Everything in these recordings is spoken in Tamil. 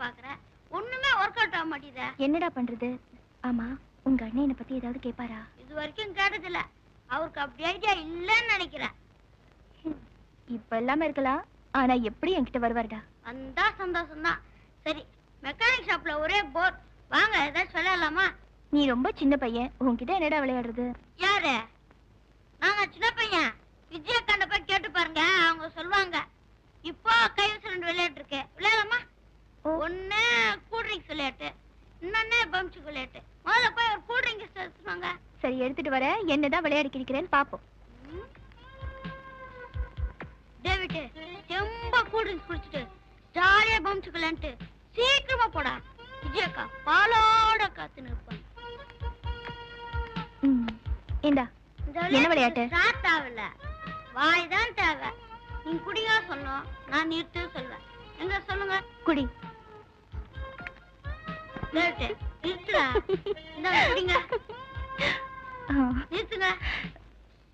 பாக்குற, ஒண்ணுமே ஒர்க் அவுட் ஆக மாட்டேங்குதே. என்னடா பண்றது? ஆமா, உங்க அண்ணன் என்ன பத்தி ஏதாவது கேட்பாரா? இது வரைக்கும் கேட்டதில்ல. அவருக்கு அப்படி ஐடியா இல்லன்னு நினைக்கிறேன். இப்ப இல்லாம இருக்கலாம், ஆனா எப்படி என்கிட்ட வருவாருடா? வந்தா சந்தோஷம் தான். சரி, மெக்கானிக் ஷாப்ல ஒரே போர். வாங்க ஏதாச்சும் விளையாடலாமா? நீ ரொம்ப சின்ன பையன், உன்கிட்ட என்னடா விளையாடுறது? யாரு? நாங்க சின்ன பையன். விஜயகாண்ட போய் கேட்டு பாருங்க, அவங்க சொல்லுவாங்க. இப்போ கைவசம் 2 விளையாட்டு இருக்கு, விளையாடலாமா? ஒண்ணு கூல் ட்ரிங்க்ஸ் விளையாட்டு, இன்னொன்னு பம்ப்ஸ் விளையாட்டு. முதல்ல போய் ஒரு கூல் ட்ரிங்க்ஸ் எடுத்துவாங்க. சரி, எடுத்துட்டு வர. என்னதான் விளையாடி கிடிக்கிறேன்னு பாப்போம். டேவிட், ரொம்ப கூல் ட்ரிங்க்ஸ் குடிச்சிட்டு ஜாலியா பம்ப்ஸ் விளையாண்டு சீக்கிரமா போடா. விஜயக்கா பாலோட காத்து நிற்பாங்க. இந்தா, என்ன விளையாட்டு? ஸ்டார்ட் ஆகல, வாய் தான் தேவை. நீ குடியா சொல்லணும், நான் நிறுத்து சொல்வேன். எங்க சொல்லுங்க. குடி. நிறுத்துடா. இந்த குடிங்க. நிறுத்துங்க,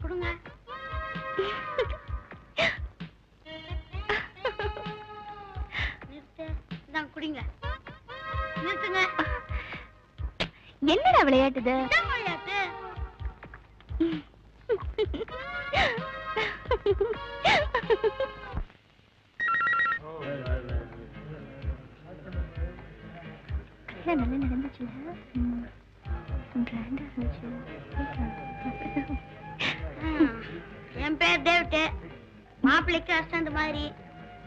குடுங்க. நிறுத்து, இந்த குடிங்க. நிறுத்துங்க. என்னடா விளையாட்டுது? விளையாட்டு நல்லா நடந்துச்சுல. என் பேர் டேவிட். மாப்பிள்ளைக்கு அஸ்டண்ட் மாதிரி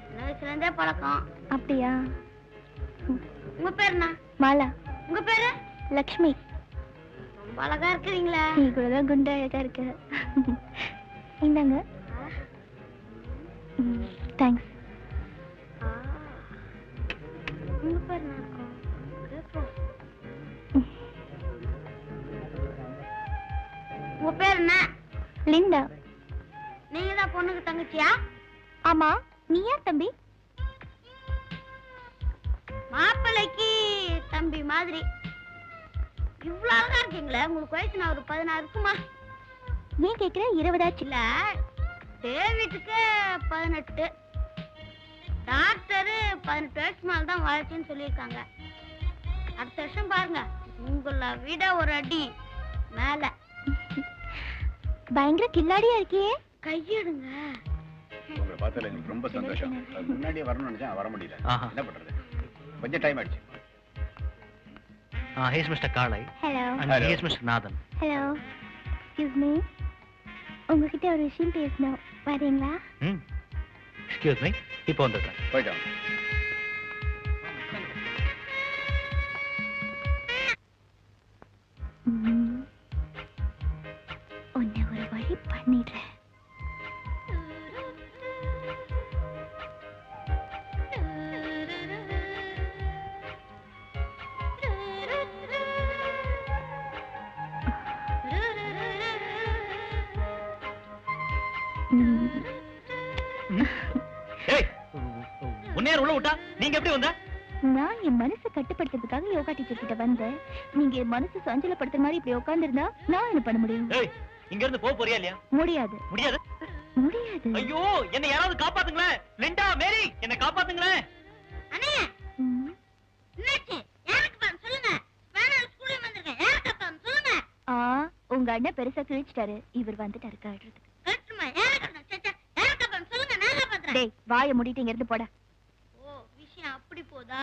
சின்ன வயசுல இருந்தே பழக்கம். அப்படியா? உங்க பேர் என்ன? மாலா. உங்க பேரு? லக்ஷ்மி. ரொம்ப அழகா இருக்கிறீங்களா? நீ கூட தான் குண்டா அழகா இருக்க. இந்தாங்க. தேங்க்ஸ். உங்க பேர் என்ன? உங்க பேர் என்ன? லிண்டா. நீங்க தான் பொண்ணுக்கு தங்கச்சியா? ஆமா, நீ யார் தம்பி? மாப்பிள்ளைக்கு தம்பி மாதிரி. இவ்வளவு அழகா இருக்கீங்களே, உங்களுக்கு வயசு நான் ஒரு 16 இருக்குமா? ஏன் கேக்குற? 20 ஆச்சு. இல்ல, டேவிட்டுக்கு 18. டாக்டரு 18 வயசு மேல தான் வாழ்க்கைன்னு சொல்லியிருக்காங்க. அடுத்த வருஷம் பாருங்க, உங்களை விட ஒரு அடி மேல. பயங்கர கில்லாடியா இருக்கியே. கையெடுங்க. உங்களை பார்த்ததுல எனக்கு ரொம்ப சந்தோஷம். முன்னாடியே வரணும்னு நினைச்சேன், வர முடியல. என்ன பண்றது, கொஞ்சம் டைம் ஆயிடுச்சு. He is Mr. Kalai. Hello. And he is Mr. Nathan. Hello. Excuse me. உங்ககிட்ட ஒரு விஷயம் பேசணும், வரீங்களா? Excuse me. இப்போ வந்துடுறேன். போயிட்டோம். உன்னை ஒரு வழி பண்ணிடுறேன். உன்னையார் உள்ள விட்டா நீங்க எப்படி வந்த? நான் என் மனசை கட்டுப்படுத்துறதுக்காக யோகா டீச்சர் கிட்ட வந்தேன். நீங்க என் மனசு சஞ்சலப்படுத்துற மாதிரி இப்படி உட்கார்ந்திருந்தா நான் என்ன பண்ண முடியும்? இங்க இருந்து போக போறியா இல்லையா? முடியாது. முடியாது? முடியாது. ஐயோ, என்ன யாராவது காப்பாத்துங்களேன். லிண்டா, மேரி, என்ன காப்பாத்துங்களேன். அண்ணே, என்னாச்சு? யாருக்கு பாரு சொல்லுங்க. ஸ்பேனர் ஸ்கூல்ல வந்திருக்கேன். யாருக்கு பாரு சொல்லுங்க. உங்க அண்ணன் பெருசா கிழிச்சிட்டாரு. இவர் வந்துட்டாரு காட்டுறதுக்கு. கரெக்ட்மா. யாருக்கு பாரு சொல்லுங்க. நான் காப்பாத்துறேன். டேய், வாயை மூடிட்டு இங்க இருந்து போடா. விஷயம் அப்படி போதா?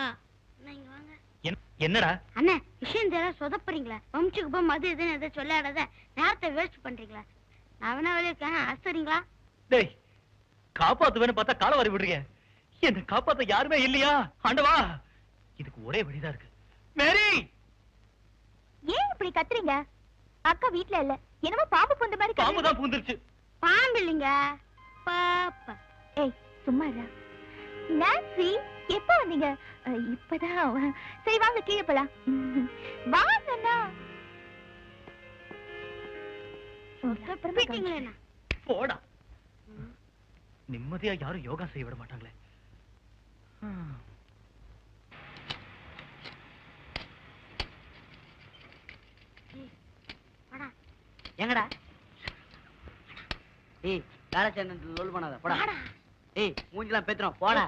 நீங்க வாங்க. என்னடா அண்ணே, விஷயம் தெரியல சொதப்புறீங்களா? வம்சுக்கு போய் மது எதுன்னு எதை சொல்லாடாத நேரத்தை வேஸ்ட் பண்றீங்களா? நான் வேணா வெளியே இருக்கேன், அசரிங்களா? டேய், காப்பாத்துவேன்னு பார்த்தா கால வாரி விடுறீங்க. என்ன காப்பாத்த யாருமே இல்லையா? ஆண்டவா, இதுக்கு ஒரே வழிதான் இருக்கு. மேரி, ஏன் இப்படி கத்துறீங்க? அக்கா வீட்ல இல்ல. என்னமோ பாம்பு பூந்த மாதிரி. பாம்பு தான் பூந்துருச்சு. பாம்பு இல்லைங்க, பாப்பா. ஏய், சும்மா இரு. நான்சி, எப்ப வந்தீங்க? இப்பதான். சரி வாங்க, கீழே போலாம். வாங்கண்ணா. போடா. நிம்மதியா யாரும் யோகா செய்ய விட மாட்டாங்களே. எங்கடா? ஏய், காலச்சந்திரன் லோல் பண்ணாத, போடா. ஏய், மூஞ்சிலாம் பேத்துறோம், போடா.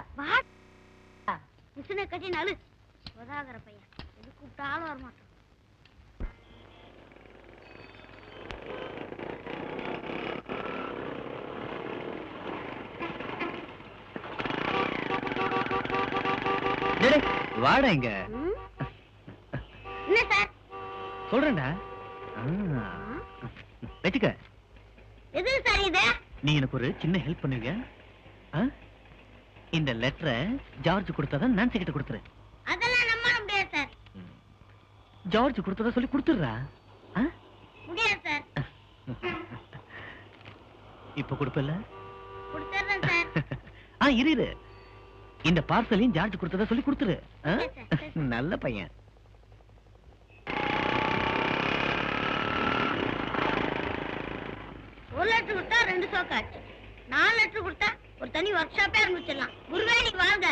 மிஷினை கட்டி நாலு உதாகிற பையன் எது கூப்பிட்டாலும் வரமாட்டான். வாடா இங்க. என்ன சார்? சொல்றேன்டா. வச்சுக்க. எது சார் இது? நீ எனக்கு ஒரு சின்ன ஹெல்ப் பண்ணுவீங்க? இந்த லெட்டரை ஜார்ஜ் கொடுத்ததான் நான்சி கிட்ட கொடுத்துரு. அதெல்லாம் நம்ப முடியாது சார். ஜார்ஜ் கொடுத்ததா சொல்லி கொடுத்துடுறா. முடியாது சார். இப்ப கொடுப்பல? கொடுத்துறேன் சார். இரு. இந்த பார்சலையும் ஜார்ஜ் கொடுத்ததா சொல்லி கொடுத்துரு. நல்ல பையன். ஒரு லெட்டர் கொடுத்தா 2 சோக்காச்சு. 4 லெட்டர் கொடுத்தா ஒரு தனி ஒர்க் ஷாப்பே ஆரம்பிச்சிடலாம். குருவேணி வாங்க.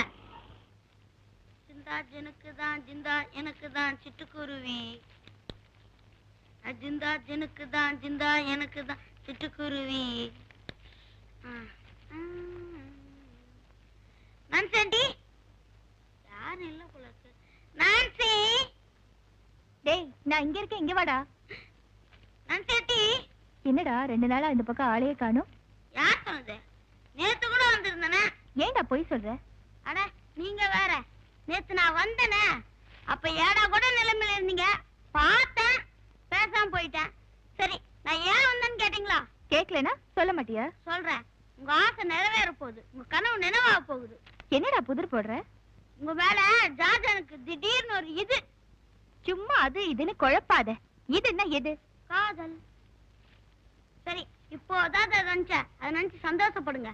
ஜிந்தா ஜனுக்கு தான் ஜிந்தா எனக்கு தான் சிட்டுக்குருவி. ஜிந்தா ஜனுக்கு தான் ஜிந்தா எனக்கு தான் சிட்டுக்குருவி. நான்சி யாரும் இல்ல போல இருக்கு. நான்சி. டேய் நான் இங்க இருக்கேன், இங்க வாடா. நான்சி என்னடா 2 நாளா இந்த பக்கம் ஆளையே காணோம்? யார் சொன்னது? நேத்து கூட வந்திருந்தேனே. ஏன்டா போய் சொல்ற? அட நீங்க வேற. நேத்து நான் வந்தேனே, அப்ப ஏடா கூட நிலைமையில இருந்தீங்க. பார்த்தேன், பேசாம போயிட்டேன். சரி நான் ஏன் வந்தேன்னு கேட்டீங்களா? கேக்கலனா சொல்ல மாட்டியா? சொல்றேன். உங்க ஆசை நிறைவேற போகுது. உங்க கனவு நினைவாக போகுது. என்னடா புதிர் போடுற? உங்க மேல ஜார்ஜனுக்கு திடீர்னு ஒரு இது. சும்மா அது இதுன்னு குழப்பாத. இது என்ன எது? காதல். சரி இப்போ அதான் நினைச்சேன். அதை நினைச்சு சந்தோஷப்படுங்க.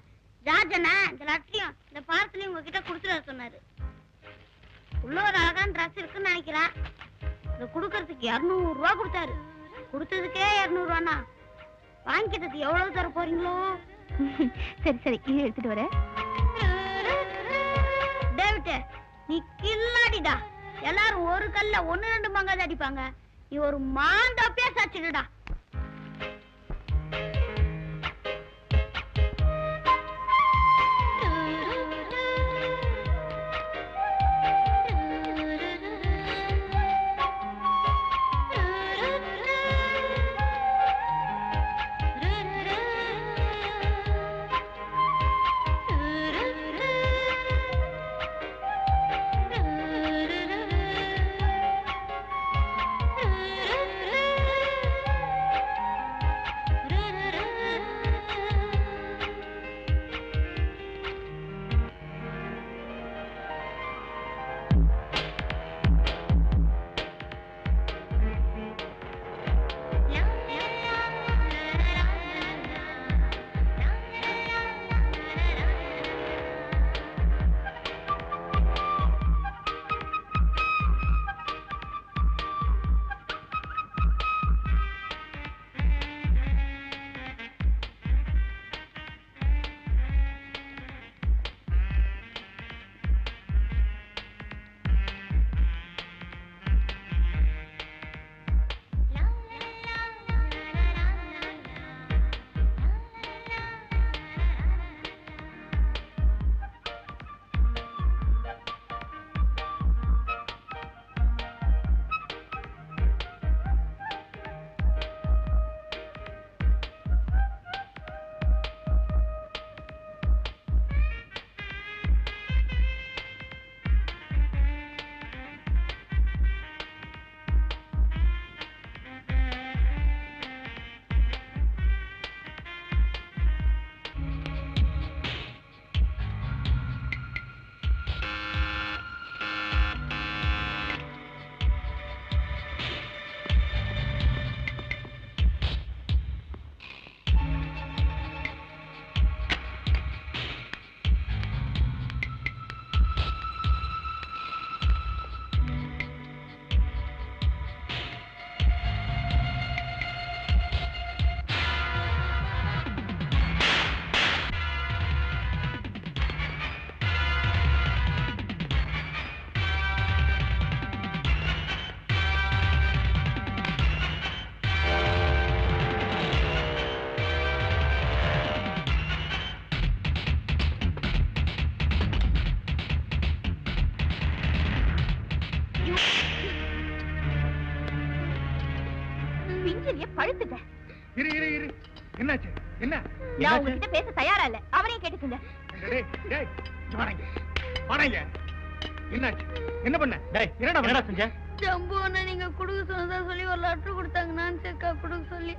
ஜார்ஜனை இந்த லட்சியம் இந்த பார்சலையும் உங்ககிட்ட கொடுத்துட சொன்னாரு. உள்ள ஒரு அழகான ட்ரெஸ் இருக்குன்னு நினைக்கிறேன். இதை கொடுக்கறதுக்கு 200 ரூபா கொடுத்தாரு. கொடுத்ததுக்கே 200 ரூபானா வாங்கிட்டது எவ்வளவு தர போறீங்களோ? சரி சரி இது எடுத்துட்டு வர. டேவிட் நீ கில்லாடிடா. எல்லாரும் ஒரு கல்ல 1-2 மங்காத அடிப்பாங்க. நீ ஒரு மாந்தோப்பியா சாச்சிடுடா. பிஞ்சிலேயே பழுத்துட்டேன். இரு இரு இரு என்னாச்சு என்ன நான் உங்ககிட்ட பேச தயாரா இல்ல. அவனையும் கேட்டுக்கங்க. டேய் டேய் இங்க வாங்க வாங்க என்னாச்சு என்ன பண்ண டேய் என்னடா செஞ்ச? ஜம்பு நீங்க குடுக்க சொன்னதா சொல்லி ஒரு லெட்டர் கொடுத்தாங்க, நான் செக்கா குடுக்க சொல்லி